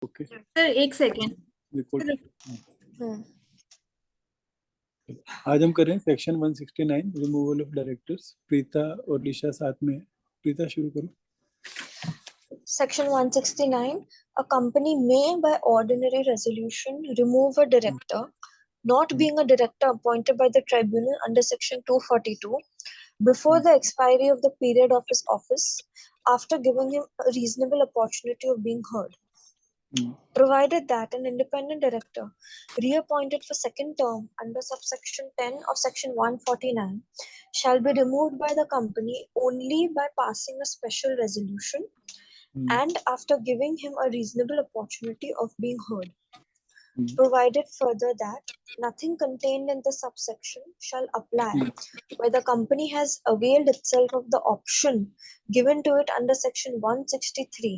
Okay sir एक second. Record. आज हम कर रहे हैं section 169 removal of directors. Preeta और लिशा साथ में है। प्रीता शुरू करो। Section 169. A company may, by ordinary resolution, remove a director, not being a director appointed by the tribunal under Section 242, before the expiry of the period of his office, after giving him a reasonable opportunity of being heard, provided that an independent director reappointed for second term under subsection 10 of Section 149 shall be removed by the company only by passing a special resolution and after giving him a reasonable opportunity of being heard, provided further that nothing contained in the subsection shall apply where the company has availed itself of the option given to it under Section 163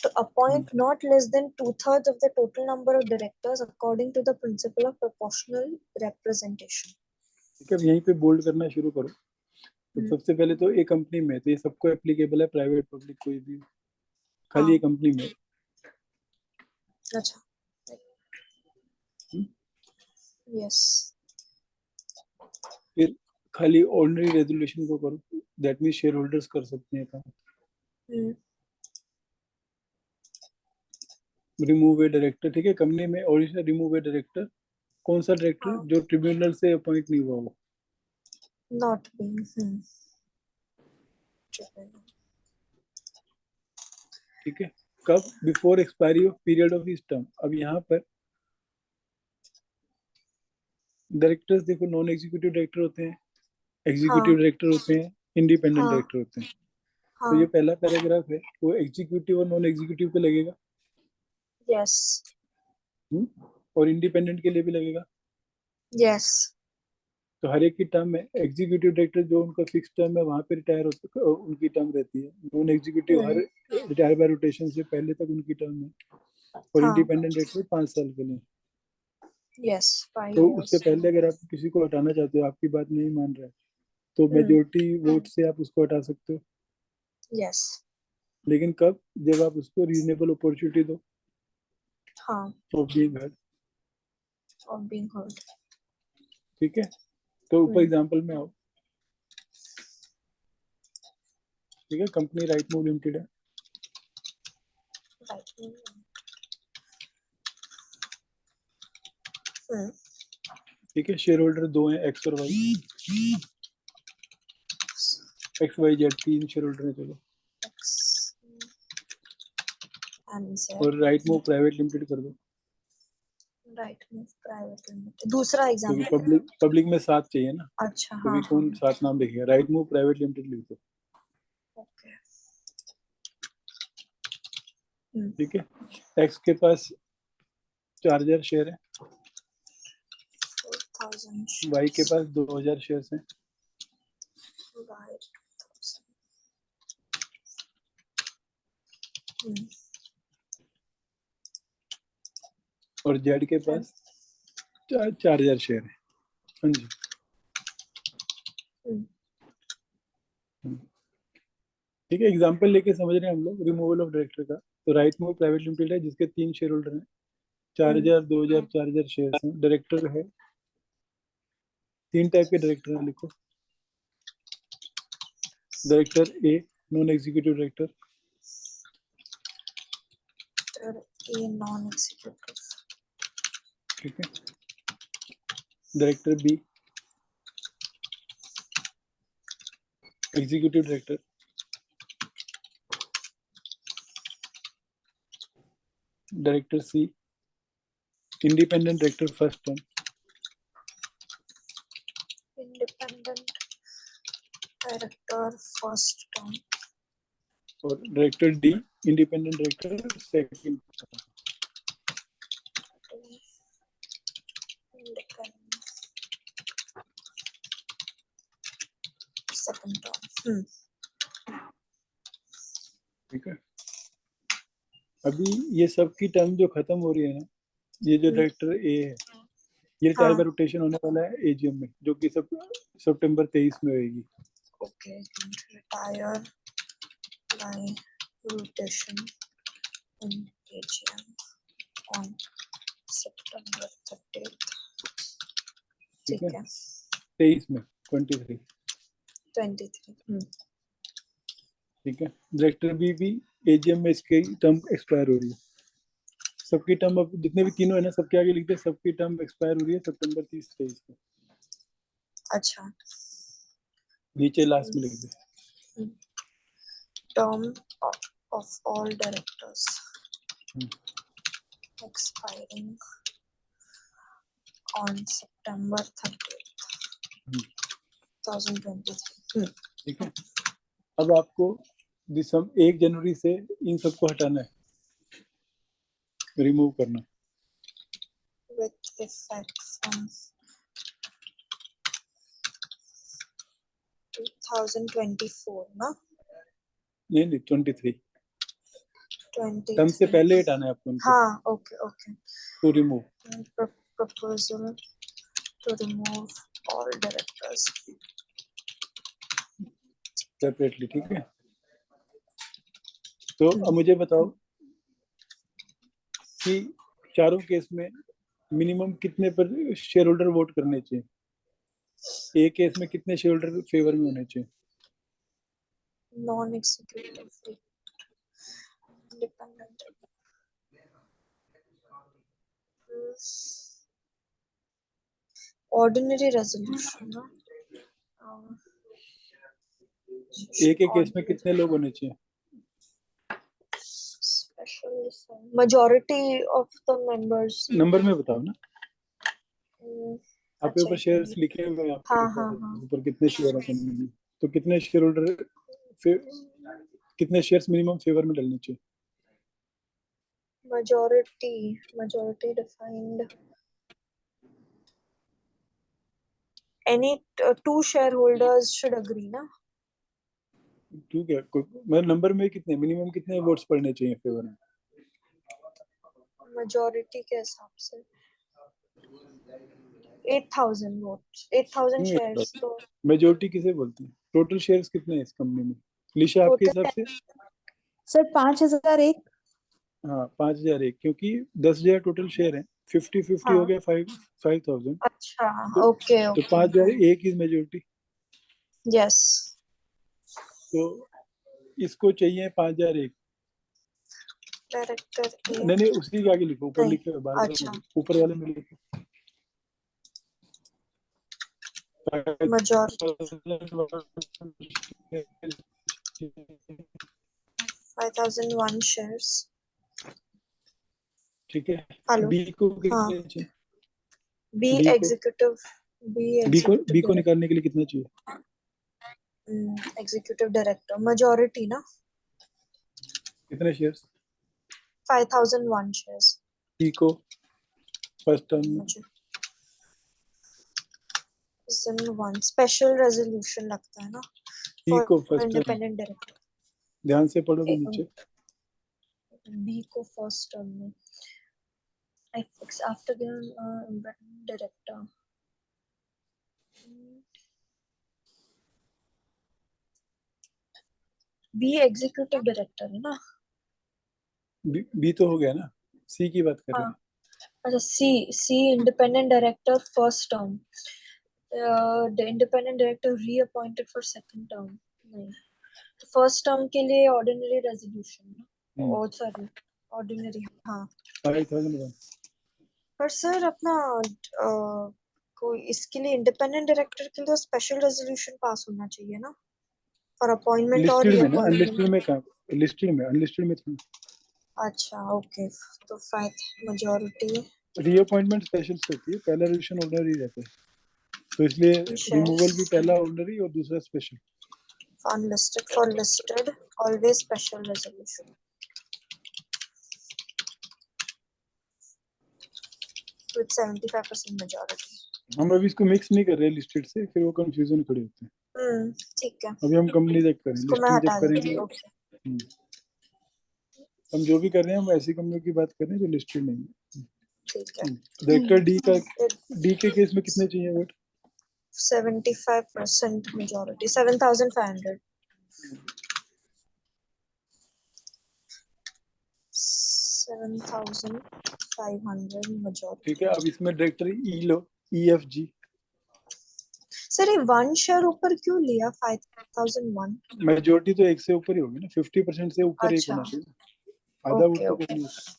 to appoint not less than 2/3 of the total number of directors according to the principle of proportional representation. ठीक है, अब यहीं पे bold करना शुरू करो। तो सबसे पहले तो एक कंपनी में, तो ये सबको एप्लीकेबल है, प्राइवेट पब्लिक कोई भी, खाली एक कंपनी में। अच्छा, यस। फिर खाली ऑर्डिनरी रेजोल्यूशन को करो, दैट मींस शेयर होल्डर्स कर सकते हैं काम। रिमूव ए डायरेक्टर, ठीक है, कंपनी में ऑर्डिनरी रिमूव ए डायरेक्टर। कौन सा डायरेक्टर? जो ट्रिब्यूनल से अपॉइंट नहीं हुआ हो, नॉट बीइंग ठीक है। कब? Before expiry of period of his term. अब यहाँ पर डायरेक्टर्स देखो, नॉन एग्जीक्यूटिव डायरेक्टर होते हैं, एग्जीक्यूटिव डायरेक्टर होते हैं, इंडिपेंडेंट डायरेक्टर होते हैं। तो ये पहला पैराग्राफ है, वो एग्जीक्यूटिव और नॉन एग्जीक्यूटिव पे लगेगा। यस। और इंडिपेंडेंट के लिए भी लगेगा। यस। तो हर एक की टर्म है। एग्जीक्यूटिव डायरेक्टर जो उनका फिक्स टर्म है वहां पे रिटायर होते, उनकी टर्म रहती है। नॉन एग्जीक्यूटिव हर रिटायर बाय रोटेशन से पहले तक उनकी टर्म है। और इंडिपेंडेंट डायरेक्टर 5 साल के लिए। यस, तो उससे पहले अगर आप किसी को हटाना चाहते हो, आपकी बात नहीं मान रहा है, तो मेजोरिटी वोट से आप उसको हटा सकते हो। यस। लेकिन कब? जब आप उसको रीजनेबल अपॉर्चुनिटी दो। हाँ। Of being heard. Of being heard. ठीक है। तो ऊपर एग्जांपल में आओ। ठीक है, कंपनी राइट मूव लिमिटेड है। ठीक है, शेयर होल्डर 2 हैं, एक्स और वाई। X Y Z 3 shareholder है। चलो, और राइट मूव प्राइवेट लिमिटेड कर दो। Right move private limited. दूसरा एग्जांपल, पब्लिक में 7 चाहिए ना। अच्छा, तो भी कौन 7 नाम लिखेगा? राइट मूव प्राइवेट लिमिटेड लिख दो। ओके, ठीक है। एक्स के पास 4000 शेयर है, 4000। वाई के पास 2000 शेयर हैं, और जेड के पास 4000 शेयर है। हाँ जी। ठीक है, एग्जांपल लेके समझ रहे हैं हम लोग रिमूवल ऑफ डायरेक्टर का। तो राइट मूव प्राइवेट लिमिटेड है जिसके 3 शेयर होल्डर हैं, 4000, 2000, 4000 शेयर हैं। डायरेक्टर है, 3 टाइप के डायरेक्टर हैं, लिखो। Director A, non executive director. A non executive. ठीक है। Director B, executive director. Director C, independent director first term. Independent director first term. और director D, independent director second term. Second term. ठीक है। अभी ये सब की टर्म जो खत्म हो रही है ना, ये जो डायरेक्टर ए है, ये रिटायर बाय रोटेशन होने वाला है एजीएम में, जो कि सितंबर 23 में होगी। ओके, रिटायर बाय रोटेशन इन एजीएम। ठीक ठीक है, है 23 में 23। 23 ठीक है, डायरेक्टर भी एजीएम में इसकी टर्म एक्सपायर हो रही है। सबकी टर्म अब जितने भी तीनों है ना, सबके आगे लिखते हैं सबकी टर्म एक्सपायर हो रही है सितंबर 30-23 को। अच्छा नीचे लास्ट में लिख दे। term of all directors hmm, expiring on September 30th, हम्म, 2023 ठीक है। अब आपको दिसंबर 1 जनवरी से इन सबको हटाना है, रिमूव करना। with effect from 2024 ना नहीं 23 टर्म से 23 पहले हटाना है आपको उनको, हाँ okay okay to remove proposal to remove all directors separately. ठीक है, तो अब मुझे बताओ कि चारों केस में मिनिमम कितने पर शेयर होल्डर वोट करने चाहिए, एक केस में कितने शेयर होल्डर फेवर में होने चाहिए? non executive independent ordinary resolution ना एक एक केस में कितने लोग होने चाहिए? special majority of the members number में बताओ ना, आपके अच्छा ऊपर एक शेयर्स मिनट लिखे हुए हैं आपके हाँ हाँ हाँ ऊपर कितने शेयर है कंपनी में, तो कितने शेयर होल्डर कितने शेयर्स मिनिमम फेवर में डलने चाहिए? majority defined any two shareholders should agree ना ठीक है, मैं नंबर में कितने मिनिमम कितने वोट्स पड़ने चाहिए फेवर में? majority के हिसाब से 8,000 votes 8,000 shares तो मेजोरिटी किसे बोलते हैं? टोटल शेयर्स कितने हैं इस कंपनी में लिशा आपके टोटल हिसाब से? सर 5,001। हाँ 5,001, क्योंकि 10,000 टोटल शेयर है, 50-50 हो हाँ गया 5,000, अच्छा तो ओके तो ओके 5,001 की मेजोरिटी। यस तो इसको चाहिए 5,001। डायरेक्टर ए नहीं उसी के आगे लिखो, ऊपर नहीं लिखे हुए बार बार अच्छा ऊपर वाले में लिखो majority 5,001 shares ठीक है, हेलो बी को हाँ कितने चाहिए? बी बी को एग्जीक्यूटिव बी बी को एग्जीक्यूटिव बी को निकालने के लिए कितना चाहिए? एग्जीक्यूटिव डायरेक्टर majority ना कितने शेयर्स? 5,001 shares बी को फर्स्ट टर्म में मुझे one special resolution लगता है ना बी for को फर्स्ट टर्म, independent director ध्यान से पढ़ोगे नीचे। बी को फर्स्ट टर्म में I fix after the independent director B executive director है ना बी तो हो गया ना, सी की बात कर रहे हाँ हैं। अच्छा C independent director first term the independent director reappointed for second term नहीं फर्स्ट टर्म के लिए ordinary resolution O sorry ordinary हाँ 5,001 पर सर अपना कोई इसके लिए इंडिपेंडेंट डायरेक्टर के लिए स्पेशल रेजोल्यूशन पास होना चाहिए ना फॉर अपॉइंटमेंट और लिस्टेड में ना, रीअपॉइंटमेंट अनलिस्टेड में कहाँ? लिस्टेड में, अनलिस्टेड में था। अच्छा ओके तो 5 मेजॉरिटी रीअपॉइंटमेंट स्पेशल होती है, पहला रेजोल्यूशन ऑर्डिनरी रहता है, तो इसलिए रिमूवल भी पहला ऑर्डिनरी और दूसरा special. unlisted for listed always special resolution with 75% majority हम अभी इसको मिक्स नहीं कर रहे लिस्टेड से, फिर वो कंफ्यूजन खड़े होते हैं। ठीक है अभी हम कंपनी चेक करें, इसको मैं लिस्टिंग जब हटा करेंगे। दूंगी ओके हम जो भी कर रहे हैं हम ऐसी कंपनियों की बात कर रहे हैं जो लिस्टेड नहीं है। ठीक है डायरेक्टर डी के केस में कितने चाहिए वोट? 75% majority 7,500 7,500 majority ठीक है, अब इसमें डायरेक्टर ई लो, ई एफ जी सर ये 1 शेयर ऊपर क्यों लिया 5001? मेजोरिटी तो एक से ऊपर ही होगी ना, 50% से ऊपर एक अच्छा, होना चाहिए, आधा वोट ओके तो ओके, कोई नहीं होता।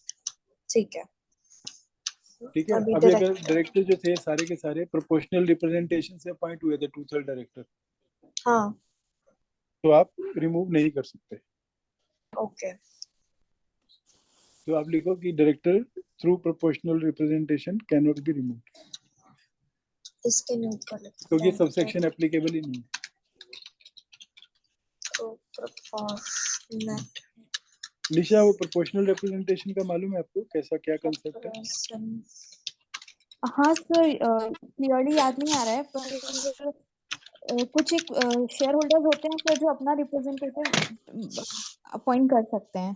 ठीक है। ठीक है, अभी अभी अगर डायरेक्टर, डायरेक्टर जो थे सारे के सारे प्रोपोर्शनल रिप्रेजेंटेशन से अपॉइंट हुए थे, 2/3 डायरेक्टर, हाँ तो आप रिमूव नहीं कर सकते। ओके, तो आप लिखो कि director through proportional representation can not be remove, इसके नोट कर लेते क्योंकि हैं। सबसेक्शन एप्लीकेबल ही नहीं है। प्रोपोर्शनल निशा, वो प्रोपोर्शनल रिप्रेजेंटेशन का मालूम है आपको कैसा क्या कंसेप्ट है? हाँ सर, क्लियरली याद नहीं आ रहा है, पर कुछ एक शेयर होल्डर्स होते हैं सर जो अपना रिप्रेजेंटेटिव अपॉइंट कर सकते हैं।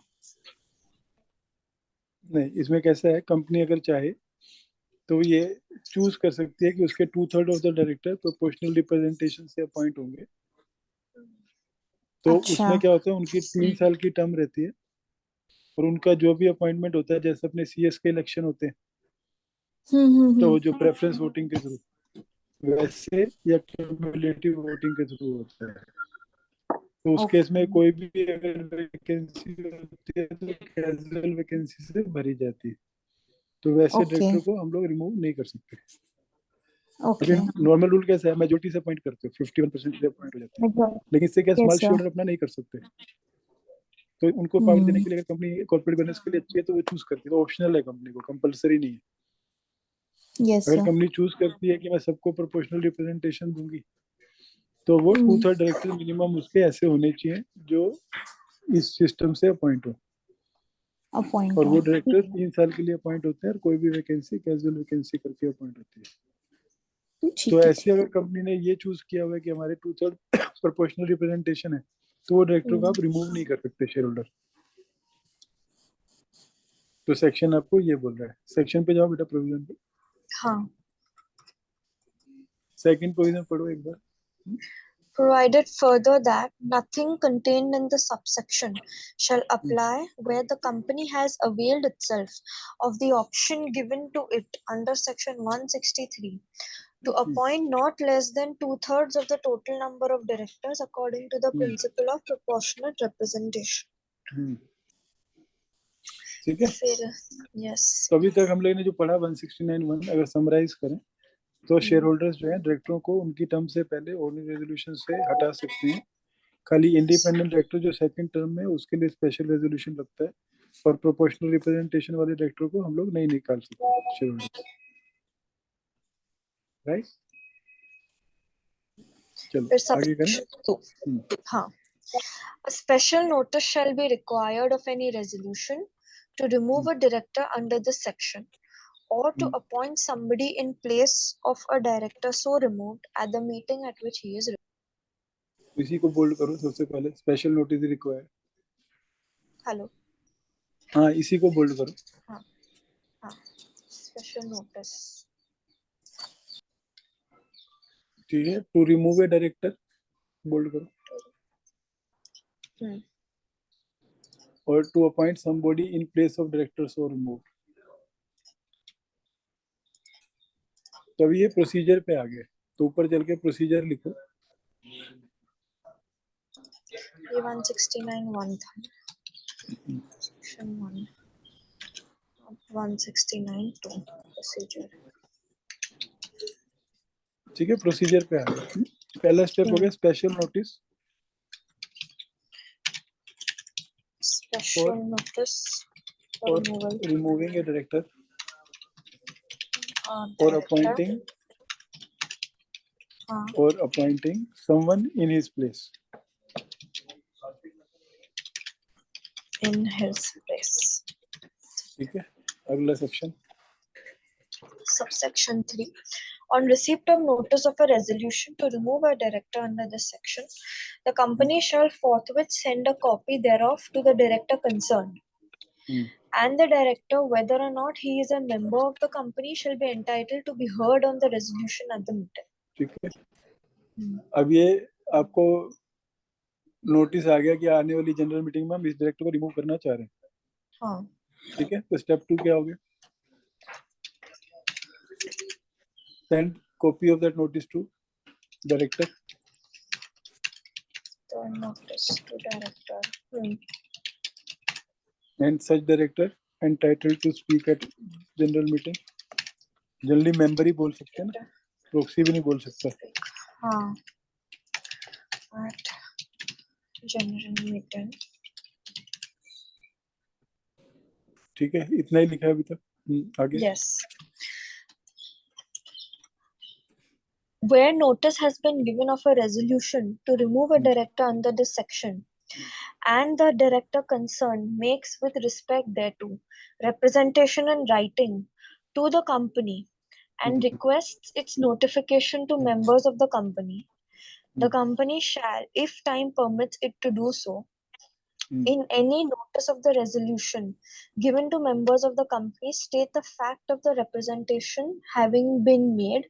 नहीं, इसमें कैसा है, कंपनी अगर चाहे तो ये चूज कर सकती है कि उसके 2/3 of the director proportional representation से अपॉइंट होंगे। तो अच्छा। उसमें क्या होता है, उनकी 3 साल की टर्म रहती है, और उनका जो भी अपॉइंटमेंट होता है, जैसे अपने सीएस के इलेक्शन होते हैं, तो जो प्रेफरेंस वोटिंग के थ्रू, वैसे या क्यूमुलेटिव वोटिंग के थ्रू होता है। तो उस केस में कोई भी अगर वैकेंसी होती है तो कैजुअल वैकेंसी से भरी जाती है, तो वैसे ओके डायरेक्टर को हम लोग रिमूव नहीं कर सकते। ओके। लेकिन नॉर्मल रूल कैसा है, मेजोरिटी से अपॉइंट करते हो, 51% से अपॉइंट हो जाते हैं। लेकिन इससे क्या, small yes share sir. Holder अपना नहीं कर सकते, तो उनको पावर देने के लिए अगर कंपनी कॉर्पोरेट गवर्नेंस के लिए अच्छी है तो वो चूज करती है, तो ऑप्शनल है, कंपनी को कंपलसरी नहीं है। यस अगर सर। कंपनी चूज करती है कि मैं सबको प्रोपोर्शनल रिप्रेजेंटेशन दूंगी, तो वो 2/3 डायरेक्टर मिनिमम उसके ऐसे होने चाहिए जो इस सिस्टम से अपॉइंट हो, अपॉइंट और हो, वो ठीक डायरेक्टर है। 3 साल के लिए अपॉइंट होते हैं, और कोई भी वैकेंसी कैजुअल वैकेंसी करके अपॉइंट होती है। तो ठीक है। ऐसे अगर कंपनी ने ये चूज किया हुआ है कि हमारे 2/3 प्रोपोर्शनल रिप्रेजेंटेशन है, तो वो डायरेक्टर को आप रिमूव नहीं कर सकते शेयर होल्डर। तो सेक्शन आपको ये बोल रहा है, सेक्शन पे जाओ बेटा, प्रोविजन पे। हाँ। सेकंड प्रोविजन पढ़ो एक बार। Provided further that nothing contained in the subsection shall apply where the company has availed itself of the option given to it under section 163 to appoint not less than 2/3 of the total number of directors according to the principle of proportionate representation. ठीक है, फिर yes. तो अभी तक हम लोग ने जो पढ़ा 169(1), अगर समराइज करें तो शेयर होल्डर्स जो है डायरेक्टरों को उनकी टर्म से पहले ऑर्डिनरी रेजोल्यूशन से हटा सकते हैं। खाली इंडिपेंडेंट डायरेक्टर जो सेकंड टर्म में, उसके लिए स्पेशल रेजोल्यूशन लगता है, और प्रोपोर्शनल रिप्रेजेंटेशन वाले डायरेक्टर को हम लोग नहीं निकाल सकते शेयर होल्डर्स, राइट। चलो फिर आगे करें। subsection 2. हाँ. A special notice shall be required of any resolution to remove a director under this section or to appoint somebody in place of a director so removed at the meeting at which he is removed. इसी को bold करो सबसे पहले, special notice required. Hello. हाँ, इसी को bold करो। हाँ हाँ, special notice. ठीक है, to remove a director bold करो, और to appoint somebody in place of director so remove. तो अभी ये प्रोसीजर पे आ गए, तो ऊपर चल के प्रोसीजर लिखो। ये 169(1) था, section 1. 169(2) procedure. ठीक है, प्रोसीजर पे आ गए। पहला स्टेप हो गया special notice Special notice for और removal रिमूविंग ए डायरेक्टर और director. Appointing someone in his place. In his place. ठीक है, अगला section. Subsection 3. On receipt of notice of a resolution to remove a director under this section, the company shall forthwith send a copy thereof to the director concerned. And the director, whether or not he is a member of the company, shall be entitled to be heard on the resolution at the meeting. ठीक है, अब ये आपको notice आ गया कि आने वाली general meeting में हम इस डायरेक्टर को रिमूव करना चाह रहे हैं। हाँ. ठीक है, तो स्टेप 2 क्या हो गया? Send copy of that notice to Director. The notice to director. And such director entitled to speak at general meeting. Generally member ही बोल सकते हैं ना, प्रोक्सी भी नहीं बोल सकता. हाँ. At general meeting. ठीक है, इतना ही लिखा है अभी तक. आगे. Yes. Where notice has been given of a resolution to remove a director under this section, and the director concerned makes with respect thereto representation in writing to the company and requests its notification to members of the company, the company shall, if time permits it to do so, in any notice of the resolution given to members of the company, state the fact of the representation having been made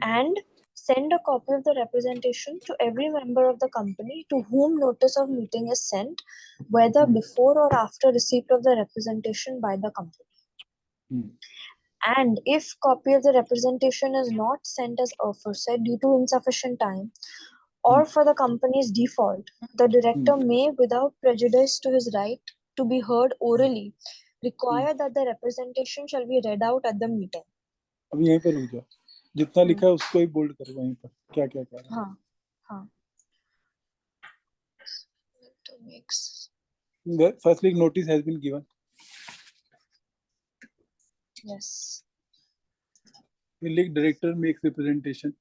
and send a copy of the representation to every member of the company to whom notice of meeting is sent, whether before or after receipt of the representation by the company. And if copy of the representation is not sent as aforesaid due to insufficient time, or for the company's default, the director may, without prejudice to his right to be heard orally, require that the representation shall be read out at the meeting. अब यहीं पर रुक जाओ, जितना लिखा है उसको ही bold करो वहीं पर, क्या क्या कह रहा है. हाँ हाँ. To mix. Firstly, notice has been given. Yes. Director makes representation.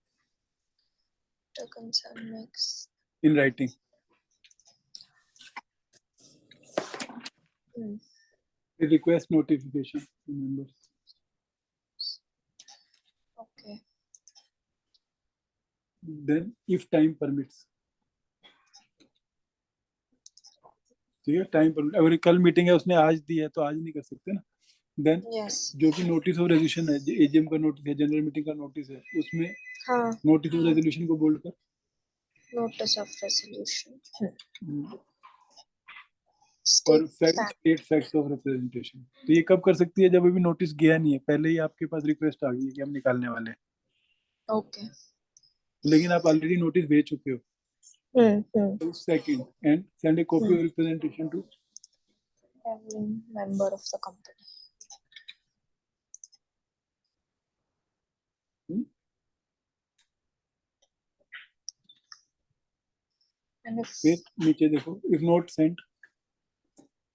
The concern makes. In writing. It requests notification to members. Okay. Then, if time permits. ठीक है, टाइम पर अगर कल मीटिंग है उसने आज दी है तो आज नहीं कर सकते ना. देन जो भी नोटिस ऑफ रेजोल्यूशन है, एजीएम का नोटिस है, जनरल मीटिंग का नोटिस है, उसमें नोटिस ऑफ रेजोल्यूशन को बोल्ड कर. नोटिस ऑफ रेजोल्यूशन और फैक्ट्स ऑफ रिप्रेजेंटेशन. तो ये कब कर सकती है? जब अभी नोटिस गया नहीं है, पहले ही आपके पास रिक्वेस्ट आ गई है कि हम निकालने वाले हैं. ओके. लेकिन आप ऑलरेडी नोटिस भेज चुके हो. Second, and send a copy of representation to every member of the company. And if नीचे देखो, if not sent,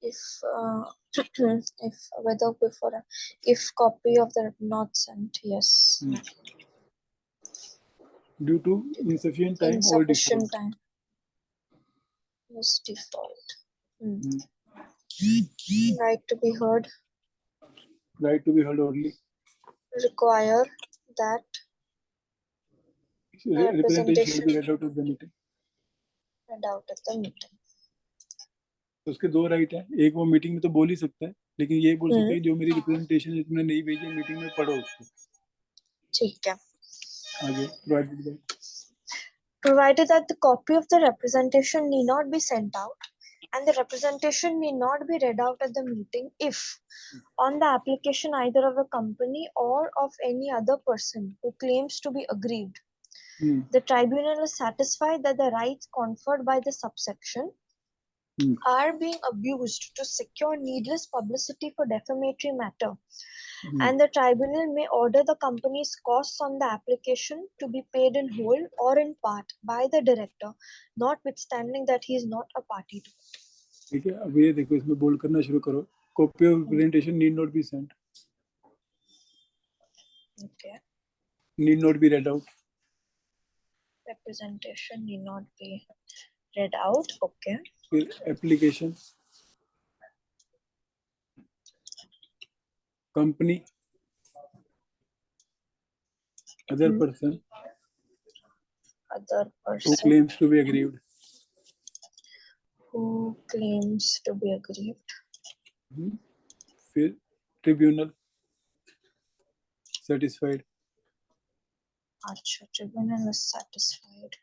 if whether before, if copy of the not sent, yes. Due to insufficient time or default. Yes, default. Right to be heard. Right to be heard only. Require that representation should be read out at the meeting. Read out at the meeting. तो उसके दो right है. एक वो meeting में तो बोल ही सकता है, लेकिन ये बोल सकता है जो मेरी रिप्रेजेंटेशन है तुमने नहीं भेजी, मीटिंग में पढ़ो उसको. ठीक है. आगे provided that the copy of the representation need not be sent out and the representation need not be read out at the meeting if on the application either of the company or of any other person who claims to be aggrieved, the tribunal is satisfied that the rights conferred by the subsection are being abused to secure needless publicity for defamatory matter, and the tribunal may order the company's costs on the application to be paid in whole or in part by the director, notwithstanding that he is not a party to it. ठीक है. अब ये देखो, इसमें bold करना शुरू करो. Copy of representation need not be sent. Okay. Need not be read out. Representation need not be read out. Okay. Application. Company. Other person. Other person. Who claims to be aggrieved. Who claims to be aggrieved. फिर tribunal. Satisfied. अच्छा, tribunal is satisfied.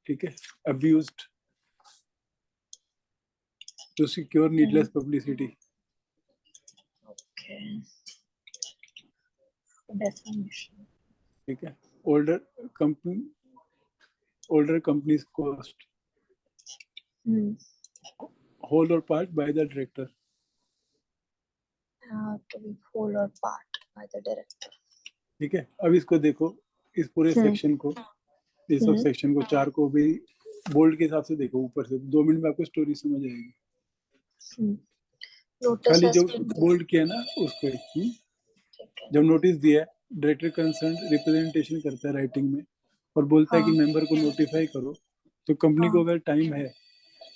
ठीक है. Abused. To secure needless publicity. Okay. Defamation. ठीक है. older companies cost whole or part by the director. To be whole or part by the director. ठीक है. अब इसको देखो, इस पूरे सेक्शन को, इस सब सेक्शन को 4 को भी बोल्ड के हिसाब से देखो ऊपर से. 2 मिनट में आपको स्टोरी समझ आएगी. खाली जो बोल्ड किया ना उसको. जब नोटिस दिया, डायरेक्टर कंसर्न रिप्रेजेंटेशन करता है राइटिंग में और बोलता है कि मेंबर को नोटिफाई करो. तो कंपनी को अगर टाइम है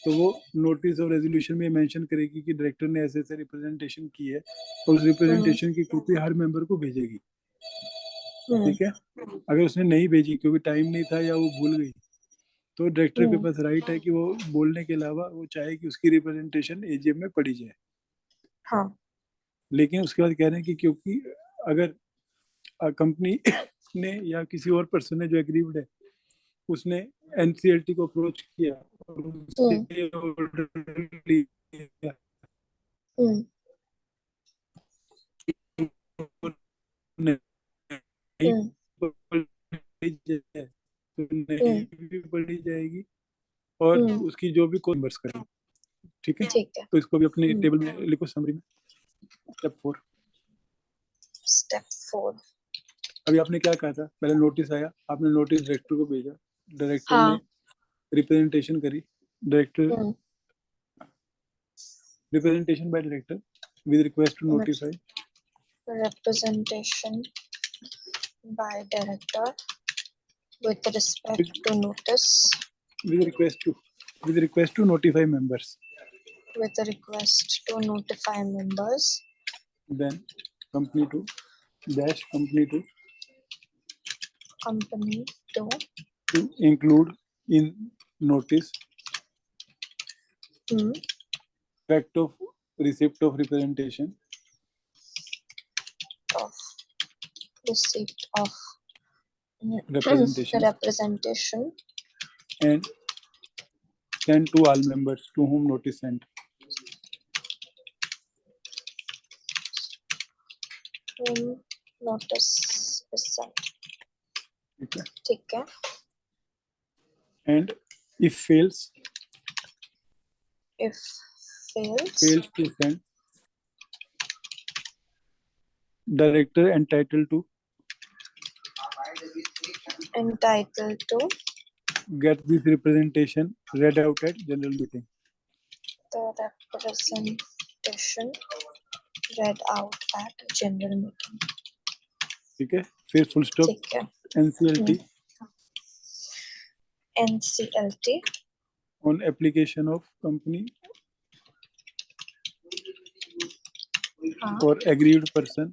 तो वो नोटिस और रेजोल्यूशन में मेंशन करेगी कि डायरेक्टर ने ऐसे ऐसे रिप्रेजेंटेशन की है और उस रिप्रेजेंटेशन की कॉपी हर मेंबर को भेजेगी. ठीक है. अगर उसने नहीं भेजी क्योंकि टाइम नहीं था या वो भूल गई, तो डायरेक्टर के पास राइट है कि वो बोलने के अलावा वो चाहे कि उसकी रिप्रेजेंटेशन एजीएम में पड़ी जाए. हाँ. लेकिन उसके बाद कह रहे हैं कि क्योंकि अगर कंपनी ने या किसी और पर्सन ने जो एग्रीव्ड है उसने एनसीएलटी को अप्रोच किया और उससे ऑर्डर लिया, तो नहीं भी पढ़ी जाएगी और उसकी जो भी कॉन्वर्स करेगी. ठीक है. तो इसको भी अपने टेबल में लिखो समरी में. स्टेप 4. अभी आपने क्या कहा था? पहले नोटिस आया, आपने नोटिस डायरेक्टर को भेजा, डायरेक्टर ने रिप्रेजेंटेशन करी. Director representation by director with request to notify. Representation by director with respect to notice. With request to notify members. With a request to notify members. Then company to include in notice fact of receipt of representation. Representation and send to all members to whom notice sent. Whom notice is sent. Okay. ठीक है. And if fails to send, director entitled to get this representation read out at general meeting. The representation read out at general meeting. ठीक है. फिर full stop. ठीक है. NCLT on application of company or aggrieved person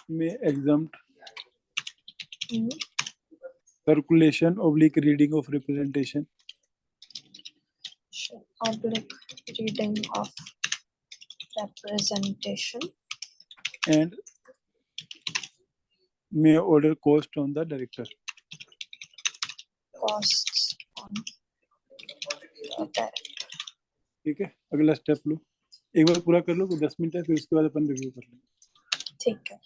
may exempt circulation oblique reading of representation and may order cost on the director. Costs on the director. ठीक है. अगला step लो, एक बार पूरा कर लो, 10 मिनट है, फिर उसके बाद अपन रिव्यू कर लेंगे. ठीक है.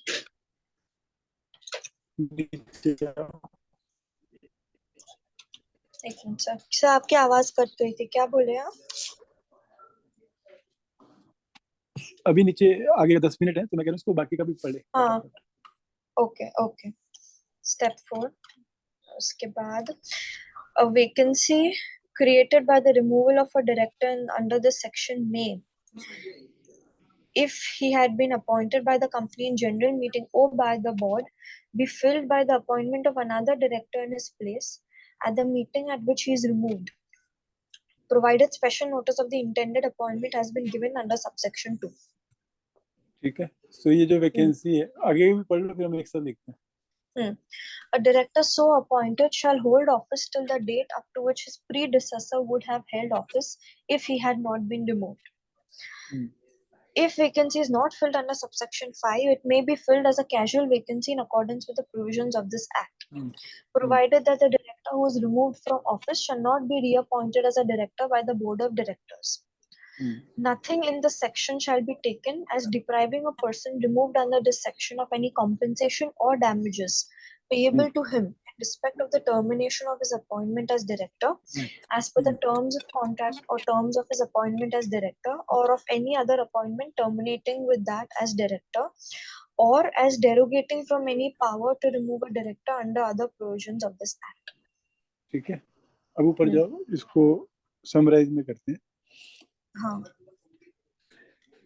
एक मिनट सर, आपकी आवाज कट गई थी, क्या बोले आप? अभी नीचे आगे 10 मिनट है तो मैं कह रहा हूँ इसको बाकी का भी पढ़ ले. हाँ. ओके. स्टेप 4. उसके बाद a vacancy created by the removal of a director under this section may, if he had been appointed by the company in general meeting or by the board, be filled by the appointment of another director in his place at the meeting at which he is removed, provided special notice of the intended appointment has been given under subsection 2. ठीक है. सो ये जो vacancy है आगे भी पढ़ लो, फिर हम एक साथ देखते हैं. A director so appointed shall hold office till the date up to which his predecessor would have held office if he had not been removed. If vacancy is not filled under subsection 5, it may be filled as a casual vacancy in accordance with the provisions of this Act, provided that the director who is removed from office shall not be reappointed as a director by the Board of Directors. Nothing in the section shall be taken as depriving a person removed under this section of any compensation or damages payable to him in respect of the termination of his appointment as director, as per the terms of contract or terms of his appointment as director, or of any other appointment terminating with that as director, or as derogating from any power to remove a director under other provisions of this act. ठीक है, अब ऊपर जाओ, इसको summarise में करते हैं. हाँ.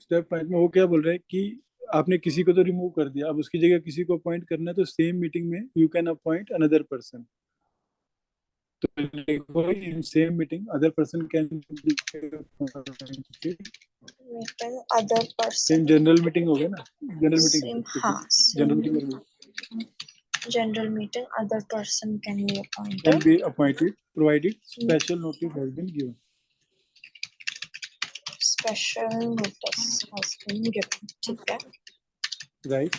स्टेप 5 में वो क्या बोल रहा है कि आपने किसी को तो रिमूव कर दिया, अब उसकी जगह किसी को अपॉइंट करना है, तो सेम मीटिंग में you can appoint another person. तो देखो in same meeting other person can other person same general meeting हो गया ना, जनरल मीटिंग. हाँ, general meeting general meeting other person can be can appointed be appointed provided special notice has been given. special notice has been given. ठीक है. Right.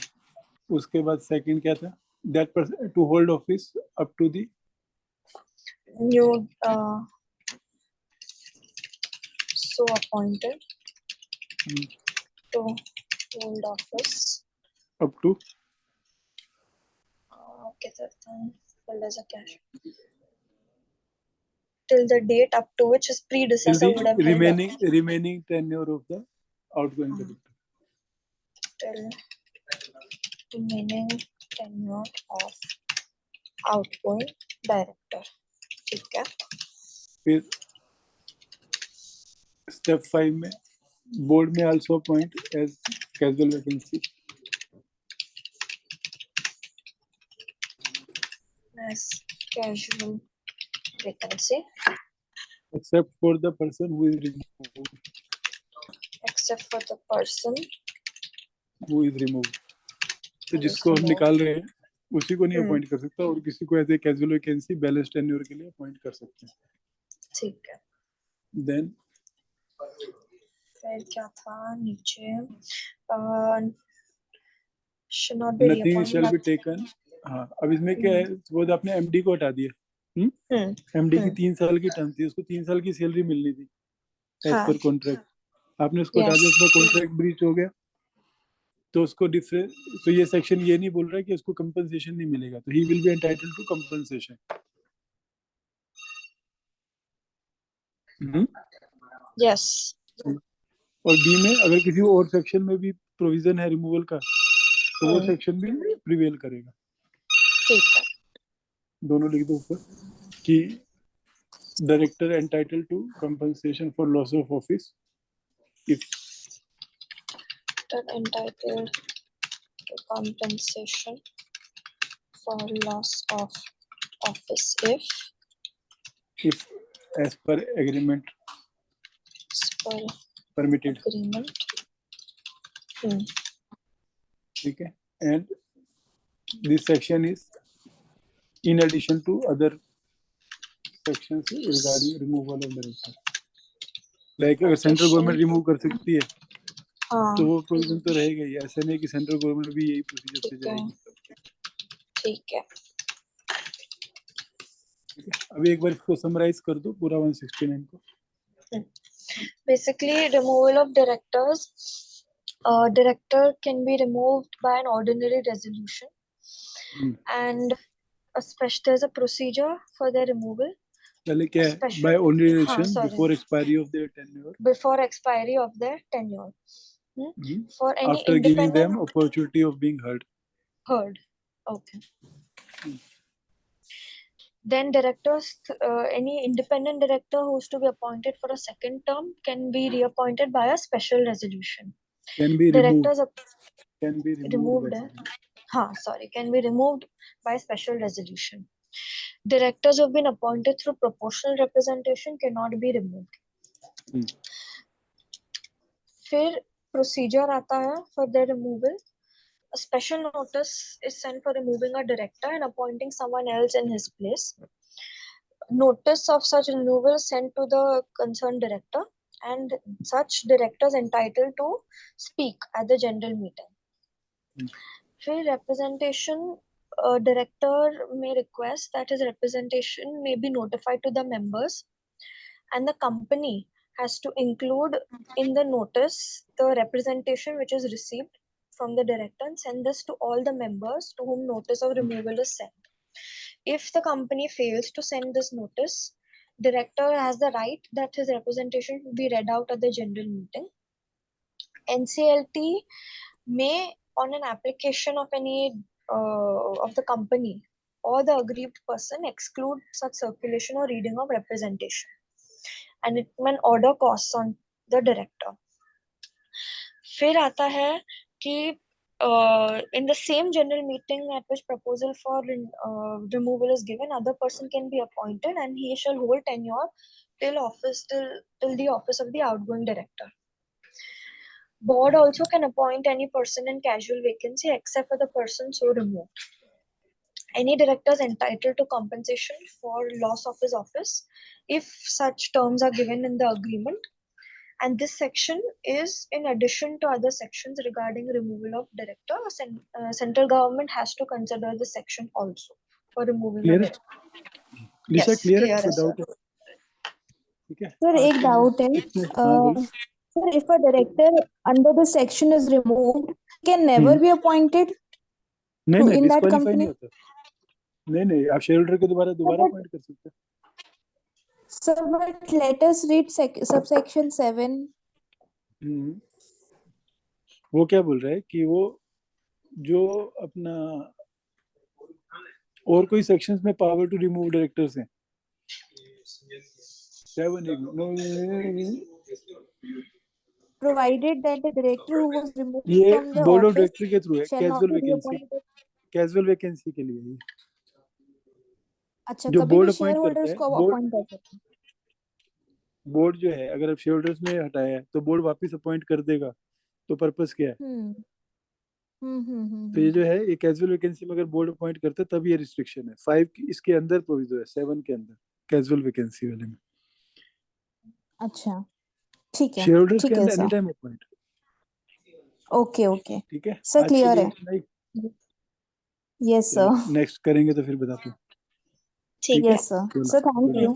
उसके बाद second क्या था? That person to hold office up to the new so appointed to hold office up to till the date up to which his predecessor would have held remaining tenure of the outgoing director. Till remaining tenure of outgoing director. ठीक है. फिर step 5 में board में also appoint as casual vacancy. As casual vacancy. Except for the person who is removed. Except for the person who is removed. तो जिसको हम निकाल रहे हैं उसी को नहीं अपॉइंट कर सकता, और किसी को ऐसे कैजुअल वैकेंसी बैलेंस टेन्योर के लिए अपॉइंट कर सकते हैं. ठीक है. देन फिर क्या था नीचे? should not be nothing reappointed. shall be taken. हाँ, अब इसमें क्या है, वो आपने एमडी को हटा दिया. एमडी की 3 साल की टर्म थी, उसको 3 साल की सैलरी मिलनी थी एज पर कॉन्ट्रैक्ट. आपने उसको हटा दिया, उसका कॉन्ट्रैक्ट ब्रीच हो गया, तो उसको डिफरेंट. तो ये सेक्शन ये नहीं बोल रहा है कि उसको कंपनसेशन नहीं मिलेगा, तो he will be entitled to compensation. Yes. और बी में अगर किसी और सेक्शन में भी प्रोविजन है रिमूवल का, तो वो सेक्शन भी प्रिवेल करेगा. ठीक है. दोनों लिख दो ऊपर कि director entitled to compensation for loss of office if entitled to compensation for loss of office if as per agreement permitted. agreement. ठीक है. and this section is in addition to other sections regarding removal of director. like अगर central government remove कर सकती है, तो वो provision तो रहेगा ही. ऐसा नहीं कि सेंट्रल गवर्नमेंट भी यही प्रोसीजर से जाएगी. ठीक है. अभी एक बार इसको समराइज कर दो पूरा 169 को. Basically, removal of directors. Director can be removed by an ordinary resolution, and there's a procedure for their removal. पहले क्या है? By ordinary resolution before expiry of their tenure. Before expiry of their tenure. For any after giving them opportunity of being heard. Okay. Then directors, any independent director who is to be appointed for a second term can be reappointed by a special resolution. Can be directors removed. Can be removed. Can be removed by special resolution. Directors who have been appointed through proportional representation cannot be removed. फिर procedure आता है for their removal. A special notice is sent for removing a director and appointing someone else in his place. Notice of such removal is sent to the concerned director, and such director is entitled to speak at the general meeting. Free representation, director may request that his representation may be notified to the members and the company has to include in the notice the representation which is received from the director and send this to all the members to whom notice of removal is sent. If the company fails to send this notice, director has the right that his representation will be read out at the general meeting. NCLT may, on an application of any of the company or the aggrieved person, exclude such circulation or reading of representation, and it may order costs on the director. फिर आता है कि in the same general meeting at which proposal for removal is given, other person can be appointed and he shall hold tenure till the office of the outgoing director. Board also can appoint any person in casual vacancy except for the person so removed. Any director is entitled to compensation for loss of his office if such terms are given in the agreement. And this section is in addition to other sections regarding removal of director. Central government has to consider this section also for removing the director. Lisha, Yes, clear clear है? है, sir. ठीक है sir एक doubt है sir, if a director under the section is removed, can never be appointed नहीं in that disqualify company. नहीं होता. नहीं आप शेयर होल्डर को दोबारा अपॉइंट कर सकते हैं. Sir, but let us read subsection 7. वो क्या बोल रहा है कि वो जो अपना और कोई सेक्शंस में पावर टू रिमूव डायरेक्टर्स हैं. 7 Provided that the director who was removed ये from the board of office director के थ्रू है. shall not casual be vacancy, reappointed. Casual vacancy के लिए ये. अच्छा, जो कभी बोर्ड भी शेयर अपॉइंट करता होल्डर्स है, को अपॉइंट कर सकते हैं. बोर्ड जो है अगर आप शेयर होल्डर्स में हटाया है तो बोर्ड वापस अपॉइंट कर देगा. तो पर्पस क्या है? तो ये जो है ये कैजुअल वैकेंसी में अगर बोर्ड अपॉइंट करता है तब ये रिस्ट्रिक्शन है. 5 इसके अंदर प्रोविजो है, 7 के अंदर कैजुअल वैकेंसी वाले में. अच्छा, ठीक है, शेयर होल्डर्स ठीक के है अंदर any sir. Time appoint. Okay ठीक है सर, क्लियर है. Yes sir. नेक्स्ट करेंगे तो फिर बताते हैं. ठीक है yes sir. Sir, thank you.